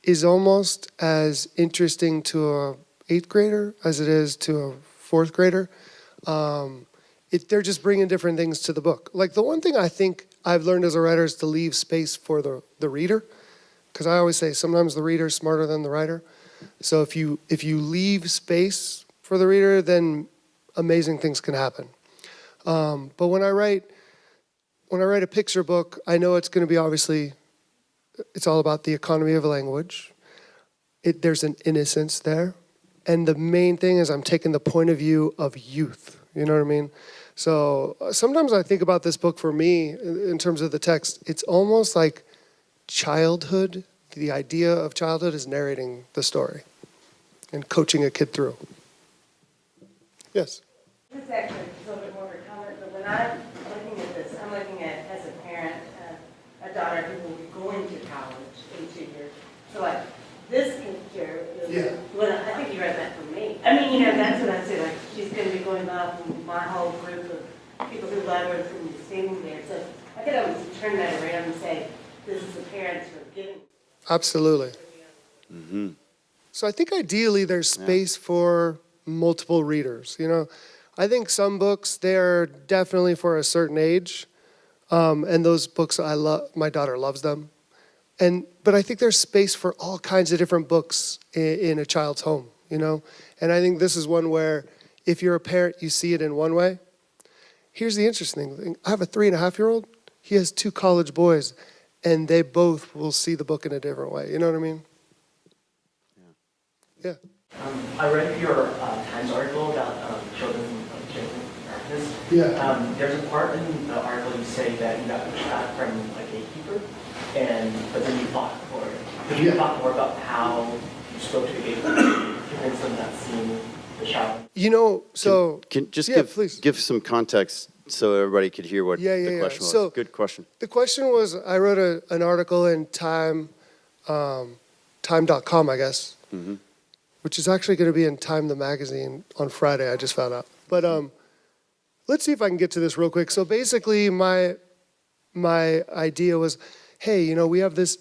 is almost as interesting to a 8th grader as it is to a 4th grader. They're just bringing different things to the book. Like the one thing I think I've learned as a writer is to leave space for the reader. Because I always say sometimes the reader is smarter than the writer. So if you leave space for the reader, then amazing things can happen. But when I write a picture book, I know it's going to be obviously, it's all about the economy of language. There's an innocence there. And the main thing is I'm taking the point of view of youth. You know what I mean? So sometimes I think about this book for me in terms of the text. It's almost like childhood. The idea of childhood is narrating the story and coaching a kid through. Yes? This is actually a little bit more of a comment, but when I'm looking at this, I'm looking at, as a parent, a daughter who will be going to college in 2 years. So like, this picture is, when I think you read that for me. I mean, that's what I say, like, she's going to be going up, and my whole group of people who love her is going to be standing there. So I could always turn that around and say, this is the parents who are giving. Absolutely. Mm-hmm. So I think ideally there's space for multiple readers. I think some books, they're definitely for a certain age. And those books, my daughter loves them. But I think there's space for all kinds of different books in a child's home, And I think this is one where if you're a parent, you see it in one way. Here's the interesting thing. I have a 3.5-year-old. He has 2 college boys, and they both will see the book in a different way. You know what I mean? Yeah. I read your Times article about children darkness. Yeah. There's a part in the article you say that you got pushed back from a gatekeeper, but then you fought for it. Could you talk more about how you spoke to the gatekeeper to convince them that seeing the child? So Can just please. give some context so everybody could hear what the question was. So, good question. The question was, I wrote an article in Time, time.com, I guess, which is actually going to be in Time the magazine on Friday, I just found out. But let's see if I can get to this real quick. So basically my idea was, hey, we have this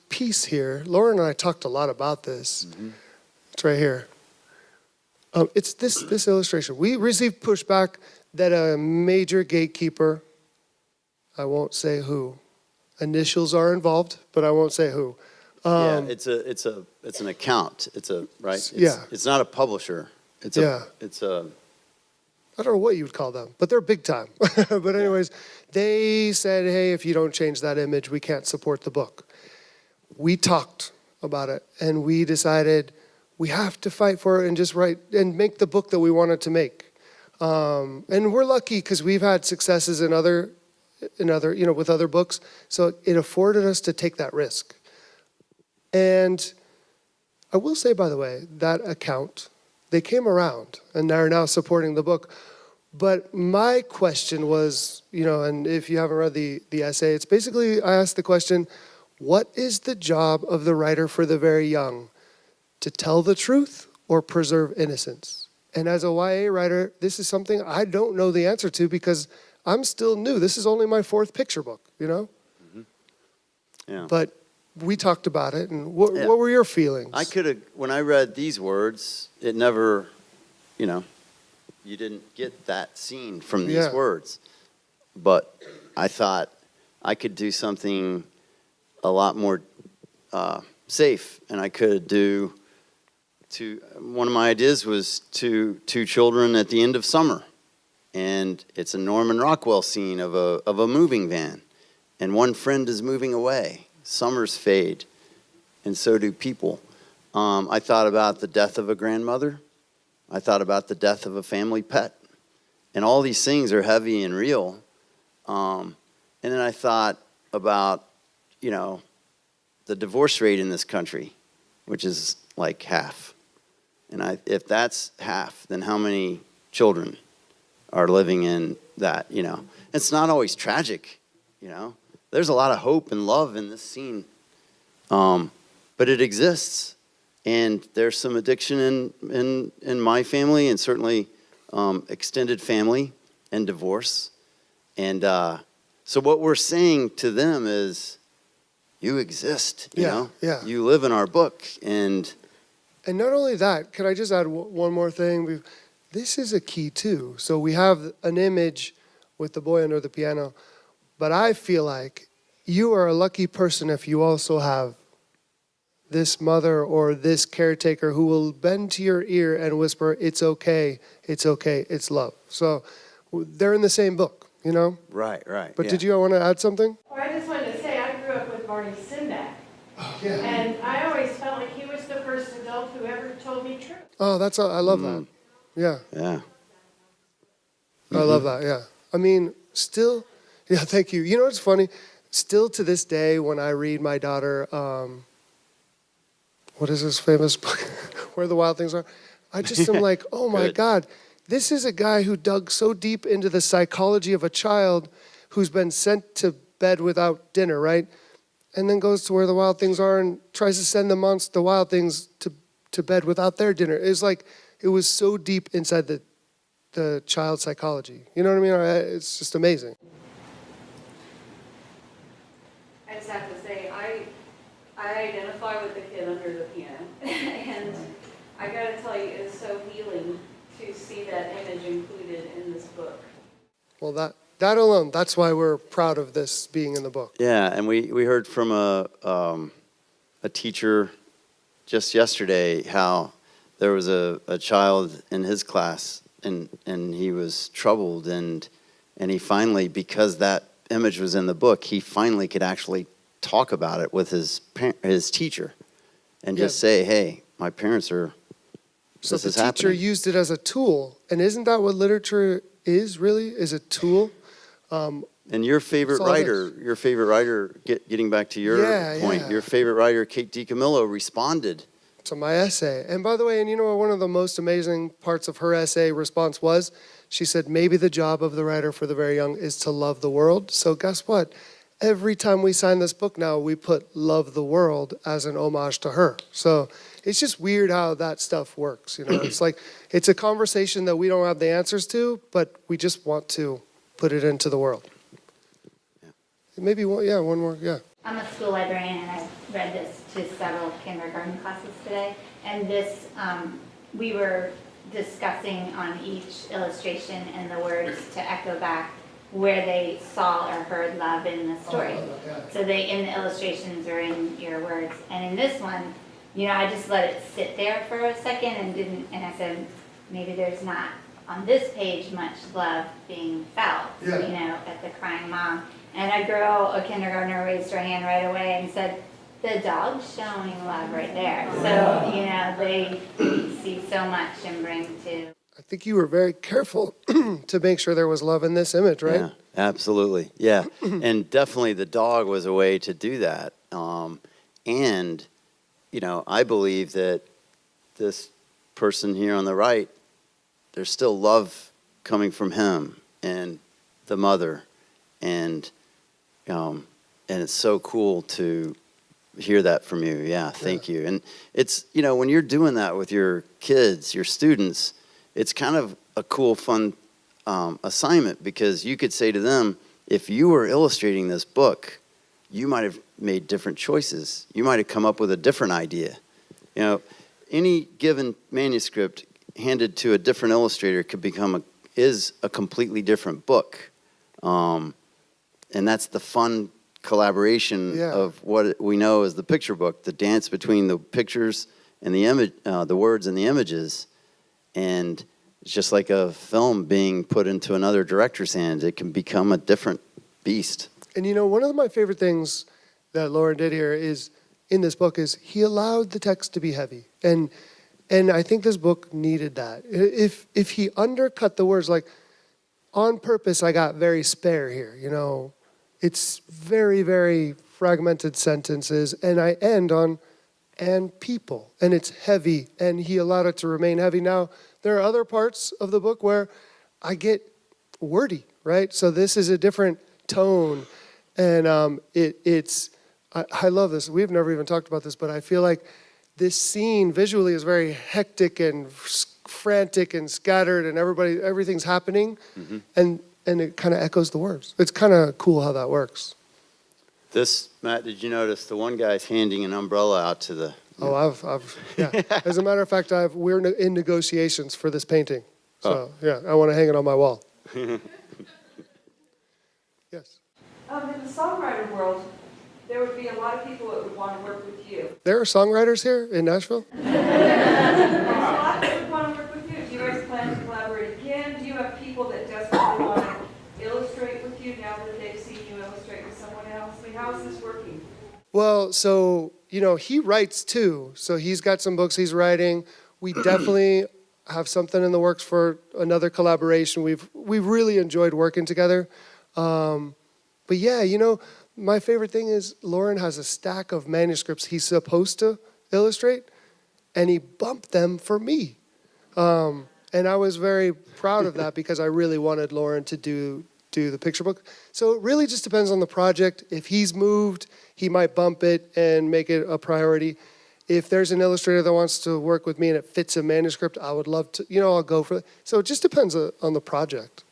piece here. Loren and I talked a lot about this. It's right here. It's this illustration. We received pushback that a major gatekeeper, I won't say who, initials are involved, but I won't say who. It's an account. It's not a publisher. It's a I don't know what you would call them, but they're big time. But anyways, they said, hey, if you don't change that image, we can't support the book. We talked about it, and we decided we have to fight for it and just write and make the book that we wanted to make. And we're lucky because we've had successes in other, with other books. So it afforded us to take that risk. And I will say, by the way, that account, they came around and are now supporting the book. But my question was, and if you haven't read the essay, it's basically, I asked the question, what is the job of the writer for the very young? To tell the truth or preserve innocence? And as a YA writer, this is something I don't know the answer to because I'm still new. This is only my 4th picture book, Yeah. But we talked about it, and what were your feelings? When I read these words, it never, you didn't get that scene from these words. But I thought I could do something a lot more safe, and I could do one of my ideas was two children at the end of summer, and it's a Norman Rockwell scene of a moving van, and one friend is moving away. Summers fade, and so do people. I thought about the death of a grandmother. I thought about the death of a family pet, and all these things are heavy and real. And then I thought about, the divorce rate in this country, which is like half. And if that's half, then how many children are living in that, It's not always tragic, There's a lot of hope and love in this scene. But it exists. And there's some addiction in my family and certainly extended family and divorce. And so what we're saying to them is, you exist, you know? Yeah. You live in our book. And not only that, can I just add one more thing? This is a key too. So we have an image with the boy under the piano, but I feel like you are a lucky person if you also have this mother or this caretaker who will bend to your ear and whisper, it's okay, it's love. So they're in the same book, you know? right. But Yeah. did you want to add something? Or I just wanted to say, I grew up with Barney Sindak, Oh, and I always felt like he was the first adult who ever told me truth. Oh, I love that. Yeah, Yeah. I love that, yeah. I mean, still, yeah, thank you. You know what's funny? Still to this day, when I read my daughter, what is this famous book, Where the Wild Things Are? I just am like, oh my Good. God, this is a guy who dug so deep into the psychology of a child who's been sent to bed without dinner, right? And then goes to Where the Wild Things Are and tries to send the wild things to bed without their dinner. It's like, it was so deep inside the child's psychology. You know what I mean? It's just amazing. I just have to say, I identify with the kid under the piano. And I gotta tell you, it's so healing to see that image included in this book. Well, that alone, that's why we're proud of this being in the book. Yeah, and we heard from a teacher just yesterday how there was a child in his class and he was troubled and he finally, because that image was in the book, he finally could actually talk about it with his teacher and just say, hey, my parents are, So this the is teacher happening. used it as a tool, and isn't that what literature is really? Is a tool? And your favorite It's all writer, getting back to your point, Yeah. your favorite writer, Kate DiCamillo, responded. To my essay. And by the way, and you know what one of the most amazing parts of her essay response was? She said, maybe the job of the writer for the very young is to love the world. So guess what? Every time we sign this book now, we put love the world as an homage to her. So it's just weird how that stuff works. You know, it's like, it's a conversation that we don't have the answers to, but we just want to put it into the world. Maybe one more. I'm a school librarian and I read this to several kindergarten classes today. And this, we were discussing on each illustration and the words to echo back where they saw or heard love in the story. So they, in the illustrations or in your words. And in this one, you know, I just let it sit there for a second and I said, maybe there's not on this page much love being felt, you know, at the crying mom. And a girl, a kindergartner, raised her hand right away and said, the dog's showing love right there. So, you know, they see so much and bring to. I think you were very careful to make sure there was love in this image, right? Yeah, absolutely. Yeah, and definitely the dog was a way to do that. And, you know, I believe that this person here on the right, there's still love coming from him and the mother. And it's so cool to hear that from you. Yeah, thank you. And it's, you know, when you're doing that with your kids, your students, it's kind of a cool, fun assignment because you could say to them, if you were illustrating this book, you might have made different choices. You might have come up with a different idea. You know, any given manuscript handed to a different illustrator could is a completely different book. And that's the fun collaboration of what we know as the picture book, the dance between the pictures and the image, the words and the images. And it's just like a film being put into another director's hands. It can become a different beast. And you know, one of my favorite things that Loren did here is, in this book, is he allowed the text to be heavy. And I think this book needed that. If he undercut the words, like, on purpose, I got very spare here, you know. It's very, very fragmented sentences, and I end on, and people, and it's heavy, and he allowed it to remain heavy. Now, there are other parts of the book where I get wordy, right? So this is a different tone, and I love this. We've never even talked about this, but I feel like this scene visually is very hectic and frantic and scattered and everything's happening, and it kind of echoes the words. It's kind of cool how that works. This, Matt, did you notice the one guy's handing an umbrella out to the... Oh, yeah. As a matter of fact, we're in negotiations for this painting. So, yeah, I want to hang it on my wall. Yes. In the songwriter world, there would be a lot of people that would want to work with you. There are songwriters here in Nashville? There's a lot that would want to work with you. Do you guys plan to collaborate again? Do you have people that desperately want to illustrate with you now that they've seen you illustrate with someone else? I mean, how is this working? Well, so, he writes too. So he's got some books he's writing. We definitely have something in the works for another collaboration. We've really enjoyed working together. But yeah, my favorite thing is Loren has a stack of manuscripts he's supposed to illustrate, and he bumped them for me. And I was very proud of that because I really wanted Loren to do the picture book. So it really just depends on the project. If he's moved, he might bump it and make it a priority. If there's an illustrator that wants to work with me and it fits a manuscript, I would love to, I'll go for it. So it just depends on the project.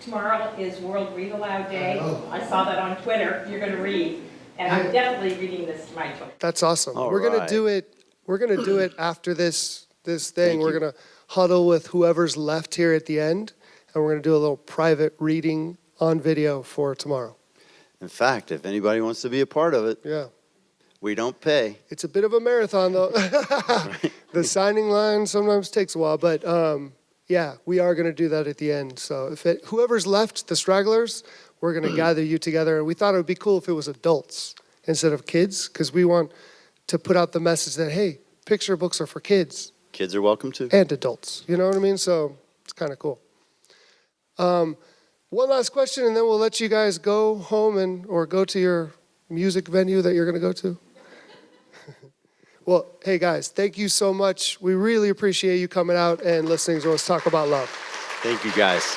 Tomorrow is World Read Aloud Day. I saw that on Twitter. You're going to read. And I'm definitely reading this to my children. That's awesome. All We're gonna right. do it. We're gonna do it after this thing. Thank We're you. gonna huddle with whoever's left here at the end, and we're gonna do a little private reading on video for tomorrow. In fact, if anybody wants to be a part of it, Yeah, we don't pay. it's a bit of a marathon though. The signing line sometimes takes a while, but yeah, we are gonna do that at the end. So whoever's left, the stragglers, we're gonna gather you together. And we thought it would be cool if it was adults instead of kids, because we want to put out the message that, hey, picture books are for kids Kids are welcome too. and adults. You know what I mean? So it's kind of cool. One last question, and then we'll let you guys go home or go to your music venue that you're going to go to. Well, hey, guys, thank you so much. We really appreciate you coming out and listening to us talk about love. Thank you, guys.